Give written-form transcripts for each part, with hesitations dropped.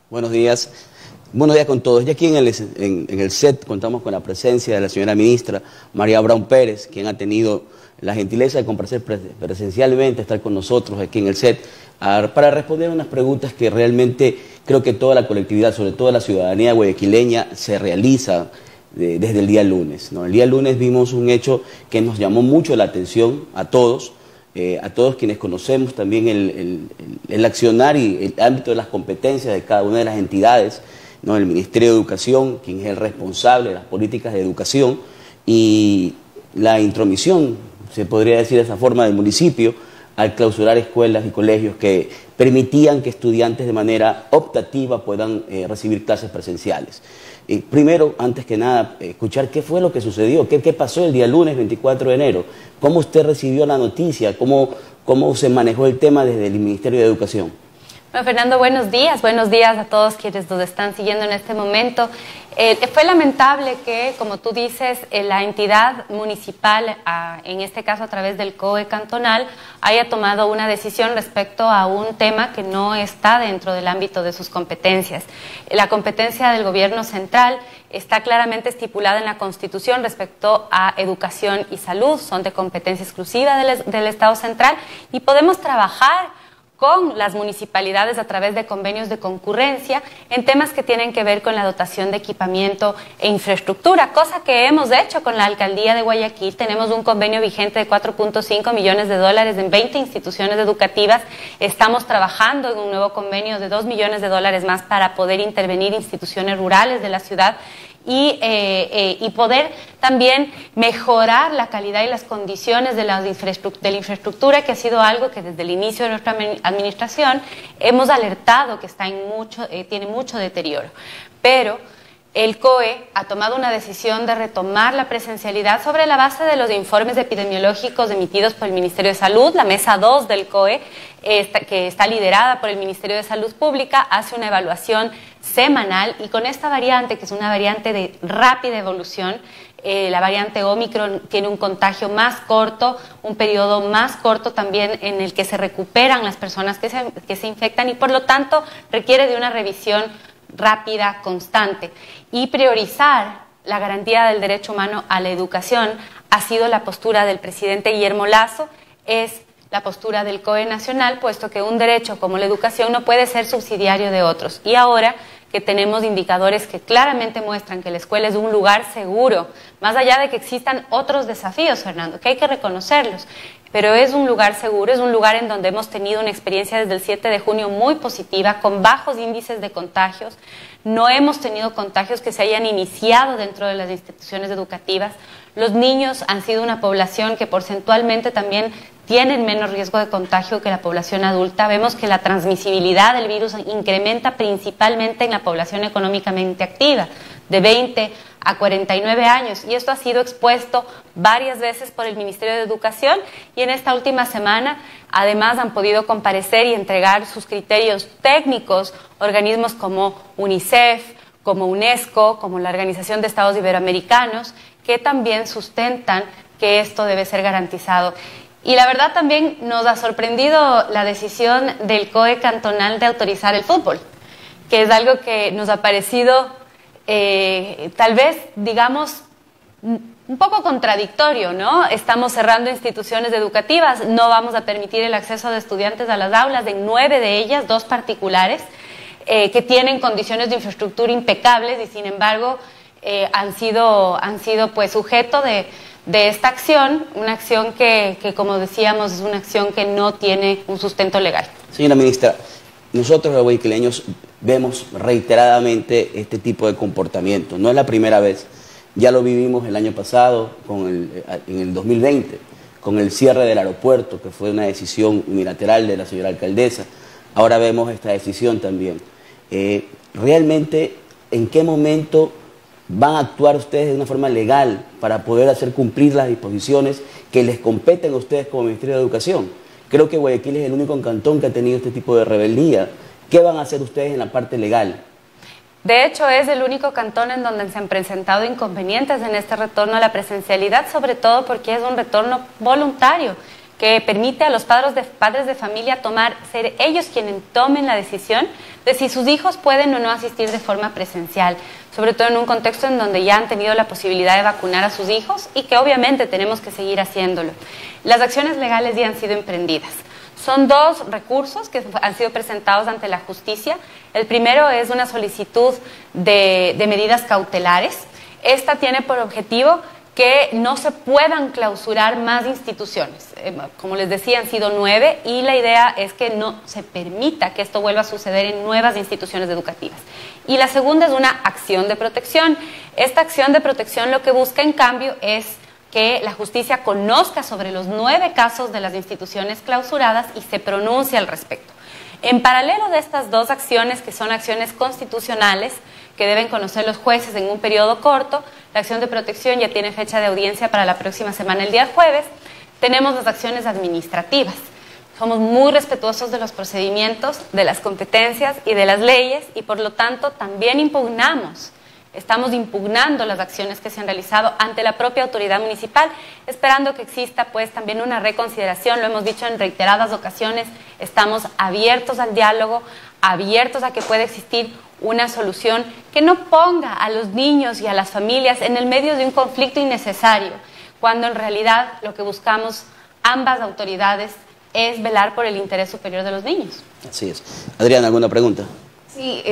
Buenos días. Buenos días con todos. Ya aquí en el set contamos con la presencia de la señora ministra María Abraham Pérez, quien ha tenido la gentileza de comparecer presencialmente, estar con nosotros aquí en el set, para responder unas preguntas que realmente creo que toda la colectividad, sobre todo la ciudadanía guayaquileña, se realiza desde el día lunes, ¿no? El día lunes vimos un hecho que nos llamó mucho la atención a todos quienes conocemos también el accionar y el ámbito de las competencias de cada una de las entidades, ¿no? El Ministerio de Educación, quien es el responsable de las políticas de educación, y la intromisión, se podría decir de esa forma, del municipio al clausurar escuelas y colegios que permitían que estudiantes de manera optativa puedan recibir clases presenciales. Primero, antes que nada, escuchar qué fue lo que sucedió, qué pasó el día lunes 24 de enero, cómo usted recibió la noticia, cómo se manejó el tema desde el Ministerio de Educación. Bueno, Fernando, buenos días a todos quienes nos están siguiendo en este momento. Fue lamentable que, como tú dices, la entidad municipal, en este caso a través del COE cantonal, haya tomado una decisión respecto a un tema que no está dentro del ámbito de sus competencias. La competencia del gobierno central está claramente estipulada en la Constitución respecto a educación y salud, son de competencia exclusiva del Estado central y podemos trabajar con las municipalidades a través de convenios de concurrencia en temas que tienen que ver con la dotación de equipamiento e infraestructura, cosa que hemos hecho con la Alcaldía de Guayaquil. Tenemos un convenio vigente de 4.5 millones de dólares en 20 instituciones educativas. Estamos trabajando en un nuevo convenio de 2 millones de dólares más para poder intervenir instituciones rurales de la ciudad y poder también mejorar la calidad y las condiciones de la infraestructura, que ha sido algo que desde el inicio de nuestra administración hemos alertado que está tiene mucho deterioro. Pero el COE ha tomado una decisión de retomar la presencialidad sobre la base de los informes epidemiológicos emitidos por el Ministerio de Salud. La mesa 2 del COE, que está liderada por el Ministerio de Salud Pública, hace una evaluación semanal y con esta variante, que es una variante de rápida evolución, la variante Omicron tiene un contagio más corto, un periodo más corto también en el que se recuperan las personas que se infectan y por lo tanto requiere de una revisión rápida, constante, y priorizar la garantía del derecho humano a la educación ha sido la postura del presidente Guillermo Lasso, es la postura del COE nacional, puesto que un derecho como la educación no puede ser subsidiario de otros. Y ahora que tenemos indicadores que claramente muestran que la escuela es un lugar seguro, más allá de que existan otros desafíos, Fernando, que hay que reconocerlos, pero es un lugar seguro, es un lugar en donde hemos tenido una experiencia desde el 7 de junio muy positiva, con bajos índices de contagios. No hemos tenido contagios que se hayan iniciado dentro de las instituciones educativas. Los niños han sido una población que porcentualmente también tienen menos riesgo de contagio que la población adulta. Vemos que la transmisibilidad del virus incrementa principalmente en la población económicamente activa, de 20 a 49 años, y esto ha sido expuesto varias veces por el Ministerio de Educación, y en esta última semana además han podido comparecer y entregar sus criterios técnicos organismos como UNICEF, como UNESCO, como la Organización de Estados Iberoamericanos, que también sustentan que esto debe ser garantizado. Y la verdad también nos ha sorprendido la decisión del COE cantonal de autorizar el fútbol, que es algo que nos ha parecido tal vez, digamos, un poco contradictorio, ¿no? Estamos cerrando instituciones educativas, no vamos a permitir el acceso de estudiantes a las aulas, en 9 de ellas, 2 particulares, que tienen condiciones de infraestructura impecables y sin embargo han sido pues sujeto de esta acción, una acción que como decíamos es una acción que no tiene un sustento legal. Señora ministra, nosotros los guayaquileños vemos reiteradamente este tipo de comportamiento, no es la primera vez, ya lo vivimos el año pasado, en el 2020, con el cierre del aeropuerto, que fue una decisión unilateral de la señora alcaldesa, ahora vemos esta decisión también. Realmente, ¿en qué momento van a actuar ustedes de una forma legal para poder hacer cumplir las disposiciones que les competen a ustedes como Ministerio de Educación? Creo que Guayaquil es el único cantón que ha tenido este tipo de rebeldía. ¿Qué van a hacer ustedes en la parte legal? De hecho, es el único cantón en donde se han presentado inconvenientes en este retorno a la presencialidad, sobre todo porque es un retorno voluntario. que permite a los padres de familia ser ellos quienes tomen la decisión de si sus hijos pueden o no asistir de forma presencial, sobre todo en un contexto en donde ya han tenido la posibilidad de vacunar a sus hijos y que obviamente tenemos que seguir haciéndolo. Las acciones legales ya han sido emprendidas. Son 2 recursos que han sido presentados ante la justicia. El primero es una solicitud de medidas cautelares. Esta tiene por objetivo que no se puedan clausurar más instituciones. Como les decía, han sido 9 y la idea es que no se permita que esto vuelva a suceder en nuevas instituciones educativas. Y la segunda es una acción de protección. Esta acción de protección lo que busca, en cambio, es que la justicia conozca sobre los 9 casos de las instituciones clausuradas y se pronuncie al respecto. En paralelo de estas 2 acciones, que son acciones constitucionales, que deben conocer los jueces en un periodo corto, la acción de protección ya tiene fecha de audiencia para la próxima semana, el día jueves. Tenemos las acciones administrativas. Somos muy respetuosos de los procedimientos, de las competencias y de las leyes, y por lo tanto también estamos impugnando las acciones que se han realizado ante la propia autoridad municipal, esperando que exista pues también una reconsideración. Lo hemos dicho en reiteradas ocasiones, estamos abiertos al diálogo, abiertos a que pueda existir una solución que no ponga a los niños y a las familias en el medio de un conflicto innecesario, cuando en realidad lo que buscamos ambas autoridades es velar por el interés superior de los niños. Así es. Adriana, ¿alguna pregunta? Sí,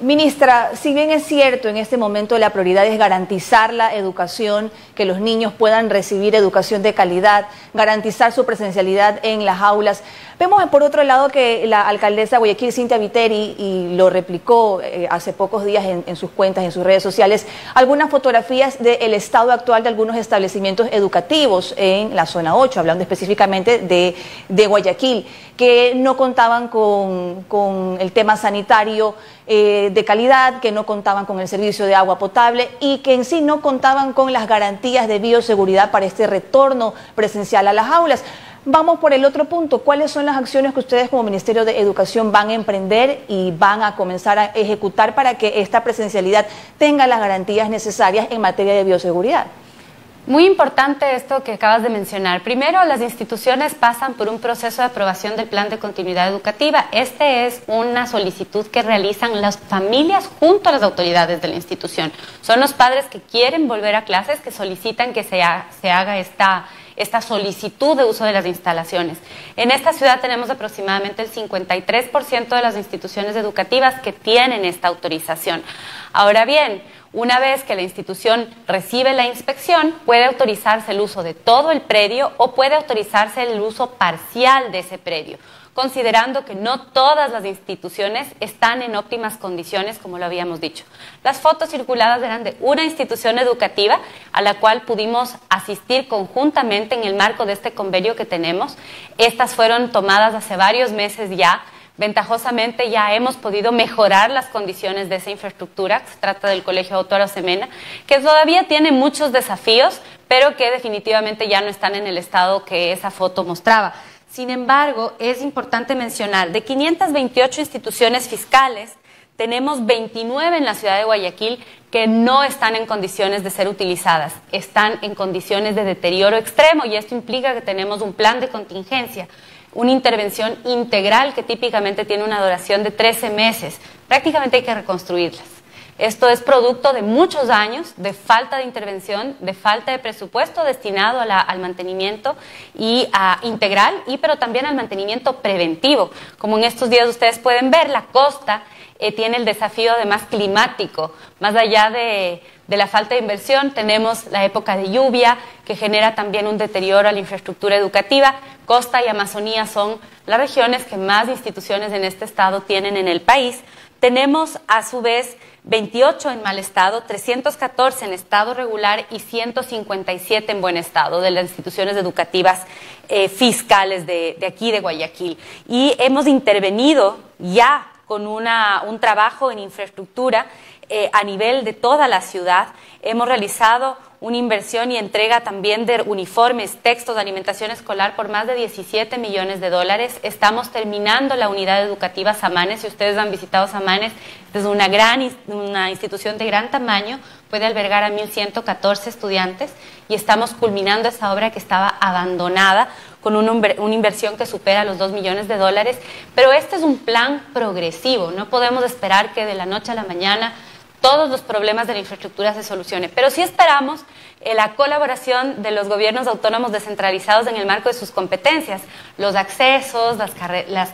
ministra, si bien es cierto, en este momento la prioridad es garantizar la educación, que los niños puedan recibir educación de calidad, garantizar su presencialidad en las aulas, vemos por otro lado que la alcaldesa de Guayaquil, Cynthia Viteri, y lo replicó hace pocos días en sus cuentas, en sus redes sociales, algunas fotografías del estado actual de algunos establecimientos educativos en la zona 8, hablando específicamente de Guayaquil, que no contaban con el tema sanitario de calidad, que no contaban con el servicio de agua potable y que en sí no contaban con las garantías de bioseguridad para este retorno presencial a las aulas. Vamos por el otro punto. ¿Cuáles son las acciones que ustedes como Ministerio de Educación van a emprender y van a comenzar a ejecutar para que esta presencialidad tenga las garantías necesarias en materia de bioseguridad? Muy importante esto que acabas de mencionar. Primero, las instituciones pasan por un proceso de aprobación del plan de continuidad educativa. Este es una solicitud que realizan las familias junto a las autoridades de la institución. Son los padres que quieren volver a clases que solicitan que se haga esta solicitud de uso de las instalaciones. En esta ciudad tenemos aproximadamente el 53% de las instituciones educativas que tienen esta autorización. Ahora bien, una vez que la institución recibe la inspección, puede autorizarse el uso de todo el predio o puede autorizarse el uso parcial de ese predio, considerando que no todas las instituciones están en óptimas condiciones, como lo habíamos dicho. Las fotos circuladas eran de una institución educativa a la cual pudimos asistir conjuntamente en el marco de este convenio que tenemos. Estas fueron tomadas hace varios meses ya. Ventajosamente ya hemos podido mejorar las condiciones de esa infraestructura. Se trata del Colegio Autónoma Semena, que todavía tiene muchos desafíos, pero que definitivamente ya no están en el estado que esa foto mostraba. Sin embargo, es importante mencionar, de 528 instituciones fiscales, tenemos 29 en la ciudad de Guayaquil que no están en condiciones de ser utilizadas, están en condiciones de deterioro extremo, y esto implica que tenemos un plan de contingencia, una intervención integral que típicamente tiene una duración de 13 meses. Prácticamente hay que reconstruirlas. Esto es producto de muchos años de falta de intervención, de falta de presupuesto destinado al mantenimiento integral, pero también al mantenimiento preventivo. Como en estos días ustedes pueden ver, la costa tiene el desafío además climático. Más allá de la falta de inversión, tenemos la época de lluvia que genera también un deterioro a la infraestructura educativa. Costa y Amazonía son las regiones que más instituciones en este estado tienen en el país. Tenemos a su vez 28 en mal estado, 314 en estado regular y 157 en buen estado de las instituciones educativas fiscales de aquí de Guayaquil. Y hemos intervenido ya con un trabajo en infraestructura a nivel de toda la ciudad. Hemos realizado una inversión y entrega también de uniformes, textos, de alimentación escolar por más de 17 millones de dólares. Estamos terminando la unidad educativa Samanes. Si ustedes han visitado Samanes, es una institución de gran tamaño, puede albergar a 1.114 estudiantes y estamos culminando esa obra que estaba abandonada con una inversión que supera los $2 millones, pero este es un plan progresivo, no podemos esperar que de la noche a la mañana todos los problemas de la infraestructura se solucionen, pero sí esperamos la colaboración de los gobiernos autónomos descentralizados en el marco de sus competencias, los accesos,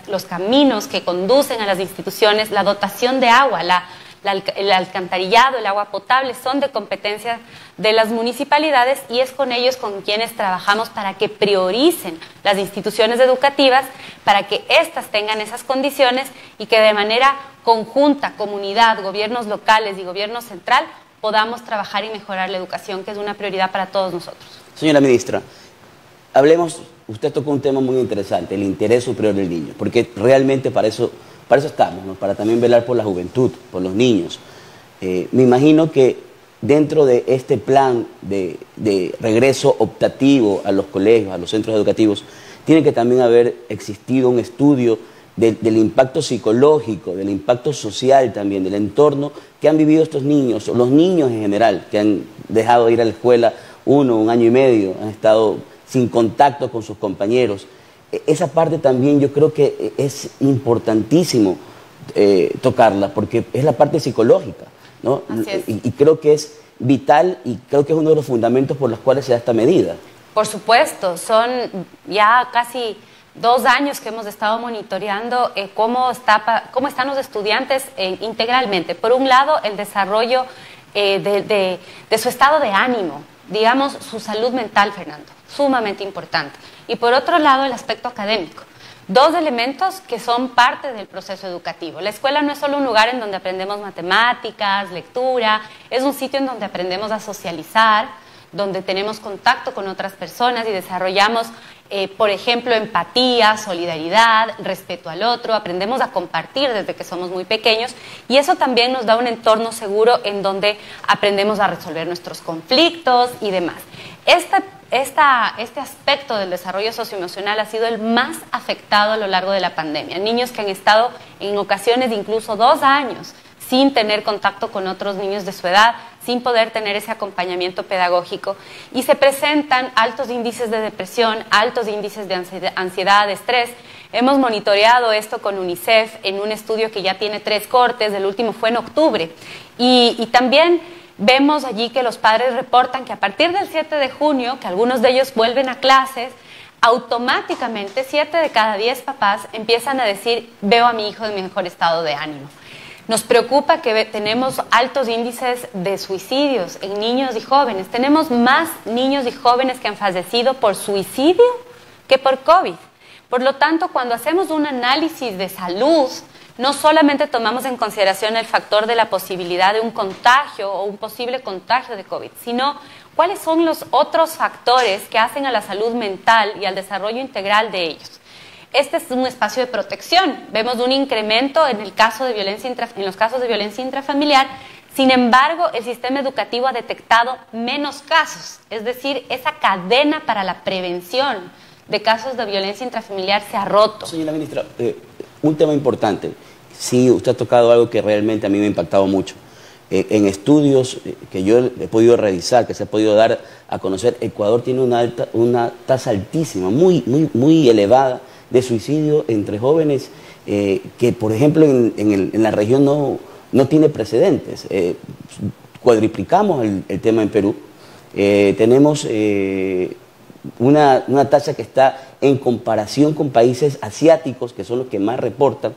los caminos que conducen a las instituciones, la dotación de agua, el alcantarillado, el agua potable, son de competencia de las municipalidades y es con ellos con quienes trabajamos para que prioricen las instituciones educativas, para que éstas tengan esas condiciones y que de manera conjunta, comunidad, gobiernos locales y gobierno central, podamos trabajar y mejorar la educación, que es una prioridad para todos nosotros. Señora ministra, hablemos, usted tocó un tema muy interesante, el interés superior del niño, porque realmente para eso estamos, ¿no? Para también velar por la juventud, por los niños. Me imagino que dentro de este plan de regreso optativo a los colegios, a los centros educativos, tiene que también haber existido un estudio del impacto psicológico, del impacto social también, del entorno que han vivido estos niños, o los niños en general, que han dejado de ir a la escuela un año y medio, han estado sin contacto con sus compañeros. Esa parte también yo creo que es importantísimo tocarla, porque es la parte psicológica, ¿no? Así es. Y creo que es vital y creo que es uno de los fundamentos por los cuales se da esta medida. Por supuesto, son ya casi 2 años que hemos estado monitoreando cómo están los estudiantes integralmente. Por un lado, el desarrollo de su estado de ánimo, digamos, su salud mental, Fernando, sumamente importante. Y por otro lado, el aspecto académico. 2 elementos que son parte del proceso educativo. La escuela no es solo un lugar en donde aprendemos matemáticas, lectura, es un sitio en donde aprendemos a socializar, donde tenemos contacto con otras personas y desarrollamos, por ejemplo, empatía, solidaridad, respeto al otro, aprendemos a compartir desde que somos muy pequeños y eso también nos da un entorno seguro en donde aprendemos a resolver nuestros conflictos y demás. Este aspecto del desarrollo socioemocional ha sido el más afectado a lo largo de la pandemia. Niños que han estado en ocasiones incluso 2 años sin tener contacto con otros niños de su edad, sin poder tener ese acompañamiento pedagógico y se presentan altos índices de depresión, altos índices de ansiedad, de estrés. Hemos monitoreado esto con UNICEF en un estudio que ya tiene 3 cortes, el último fue en octubre y también vemos allí que los padres reportan que a partir del 7 de junio, que algunos de ellos vuelven a clases, automáticamente 7 de cada 10 papás empiezan a decir, veo a mi hijo en mejor estado de ánimo. Nos preocupa que tenemos altos índices de suicidios en niños y jóvenes. Tenemos más niños y jóvenes que han fallecido por suicidio que por COVID. Por lo tanto, cuando hacemos un análisis de salud, no solamente tomamos en consideración el factor de la posibilidad de un contagio o un posible contagio de COVID, sino cuáles son los otros factores que hacen a la salud mental y al desarrollo integral de ellos. Este es un espacio de protección. Vemos un incremento en los casos de violencia intrafamiliar. Sin embargo, el sistema educativo ha detectado menos casos. Es decir, esa cadena para la prevención de casos de violencia intrafamiliar se ha roto. Señora ministra, un tema importante. Sí, usted ha tocado algo que realmente a mí me ha impactado mucho. En estudios que yo he podido revisar, que se ha podido dar a conocer, Ecuador tiene una tasa altísima, muy elevada, de suicidio entre jóvenes que, por ejemplo, en la región no tiene precedentes. Cuadriplicamos el tema en Perú. Tenemos una tasa que está en comparación con países asiáticos, que son los que más reportan,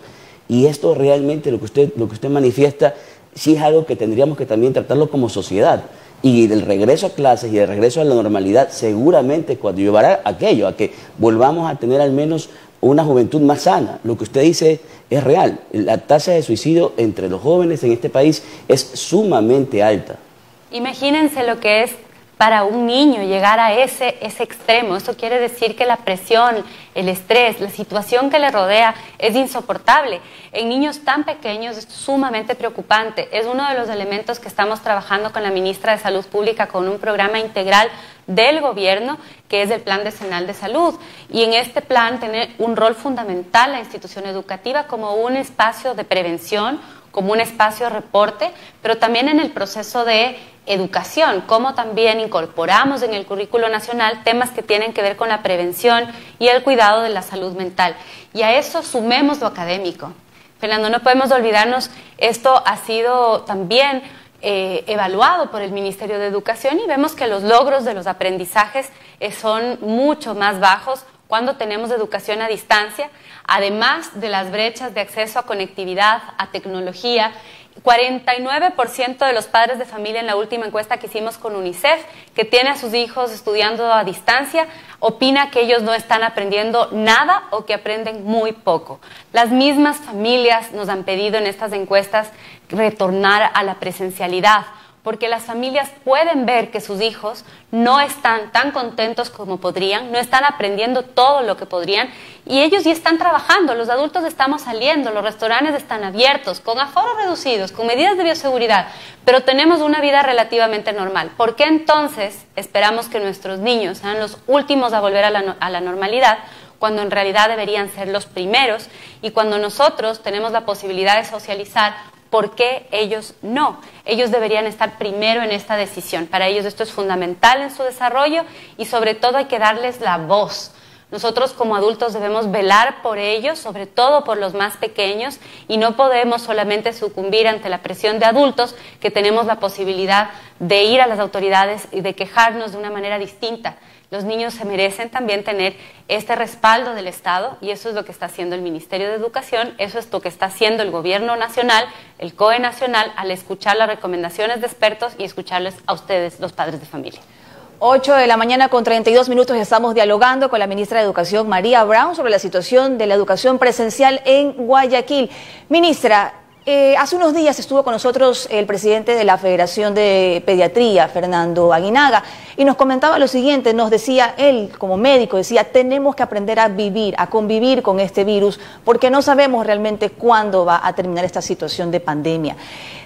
y esto realmente, lo que usted manifiesta, sí es algo que tendríamos que también tratarlo como sociedad. Y del regreso a clases y del regreso a la normalidad seguramente cuando llevará aquello, a que volvamos a tener al menos una juventud más sana. Lo que usted dice es real. La tasa de suicidio entre los jóvenes en este país es sumamente alta. Imagínense lo que es para un niño llegar a ese extremo. Eso quiere decir que la presión, el estrés, la situación que le rodea es insoportable. En niños tan pequeños es sumamente preocupante. Es uno de los elementos que estamos trabajando con la ministra de Salud Pública con un programa integral del gobierno, que es el Plan Decenal de Salud. Y en este plan tiene un rol fundamental la institución educativa como un espacio de prevención, como un espacio de reporte, pero también en el proceso de educación, como también incorporamos en el currículo nacional temas que tienen que ver con la prevención y el cuidado de la salud mental. Y a eso sumemos lo académico. Fernando, no podemos olvidarnos, esto ha sido también evaluado por el Ministerio de Educación y vemos que los logros de los aprendizajes son mucho más bajos cuando tenemos educación a distancia, además de las brechas de acceso a conectividad, a tecnología. 49% de los padres de familia en la última encuesta que hicimos con UNICEF, que tiene a sus hijos estudiando a distancia, opina que ellos no están aprendiendo nada o que aprenden muy poco. Las mismas familias nos han pedido en estas encuestas retornar a la presencialidad, porque las familias pueden ver que sus hijos no están tan contentos como podrían, no están aprendiendo todo lo que podrían, y ellos ya están trabajando, los adultos estamos saliendo, los restaurantes están abiertos, con aforos reducidos, con medidas de bioseguridad, pero tenemos una vida relativamente normal. ¿Por qué entonces esperamos que nuestros niños sean los últimos a volver a la normalidad, cuando en realidad deberían ser los primeros, y cuando nosotros tenemos la posibilidad de socializar? ¿Por qué ellos no? Ellos deberían estar primero en esta decisión. Para ellos esto es fundamental en su desarrollo y sobre todo hay que darles la voz. Nosotros como adultos debemos velar por ellos, sobre todo por los más pequeños, y no podemos solamente sucumbir ante la presión de adultos que tenemos la posibilidad de ir a las autoridades y de quejarnos de una manera distinta. Los niños se merecen también tener este respaldo del Estado y eso es lo que está haciendo el Ministerio de Educación, eso es lo que está haciendo el Gobierno Nacional, el COE Nacional, al escuchar las recomendaciones de expertos y escucharles a ustedes, los padres de familia. 8 de la mañana con 32 minutos estamos dialogando con la ministra de Educación, María Brown, sobre la situación de la educación presencial en Guayaquil. Ministra, hace unos días estuvo con nosotros el presidente de la Federación de Pediatría, Fernando Aguinaga, y nos comentaba lo siguiente, nos decía él como médico, decía, tenemos que aprender a vivir, a convivir con este virus, porque no sabemos realmente cuándo va a terminar esta situación de pandemia.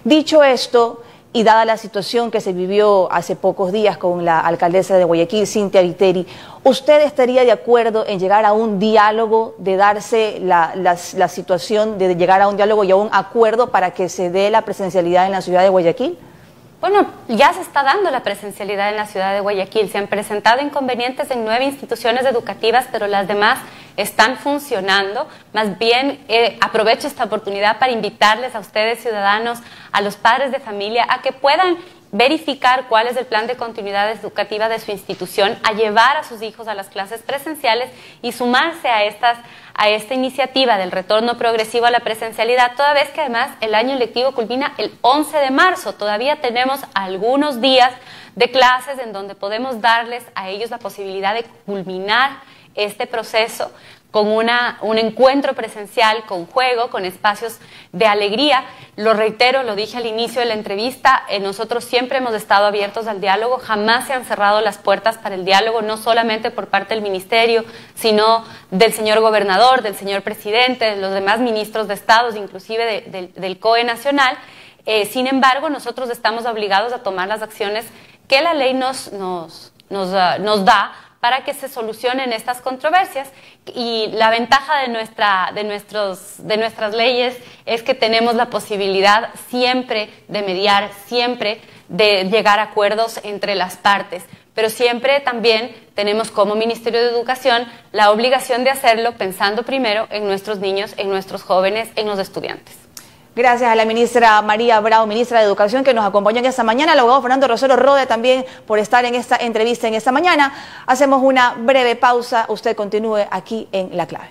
Dicho esto, y dada la situación que se vivió hace pocos días con la alcaldesa de Guayaquil, Cintia Viteri, ¿usted estaría de acuerdo en llegar a un diálogo, de darse la situación, de llegar a un diálogo y a un acuerdo para que se dé la presencialidad en la ciudad de Guayaquil? Bueno, ya se está dando la presencialidad en la ciudad de Guayaquil. Se han presentado inconvenientes en 9 instituciones educativas, pero las demás están funcionando. Más bien, aprovecho esta oportunidad para invitarles a ustedes, ciudadanos, a los padres de familia, a que puedan verificar cuál es el plan de continuidad educativa de su institución, a llevar a sus hijos a las clases presenciales y sumarse a esta iniciativa del retorno progresivo a la presencialidad, toda vez que además el año lectivo culmina el 11 de marzo. Todavía tenemos algunos días de clases en donde podemos darles a ellos la posibilidad de culminar este proceso con un encuentro presencial, con juego, con espacios de alegría. Lo reitero, lo dije al inicio de la entrevista, nosotros siempre hemos estado abiertos al diálogo, jamás se han cerrado las puertas para el diálogo, no solamente por parte del Ministerio, sino del señor gobernador, del señor presidente, de los demás ministros de Estados, inclusive del COE Nacional. Sin embargo, nosotros estamos obligados a tomar las acciones que la ley nos da para que se solucionen estas controversias, y la ventaja de nuestras leyes es que tenemos la posibilidad siempre de mediar, siempre de llegar a acuerdos entre las partes, pero siempre también tenemos como Ministerio de Educación la obligación de hacerlo pensando primero en nuestros niños, en nuestros jóvenes, en los estudiantes. Gracias a la ministra María Brown, ministra de Educación, que nos acompañó en esta mañana, al abogado Fernando Rosero Rode también por estar en esta entrevista en esta mañana. Hacemos una breve pausa, usted continúe aquí en La Clave.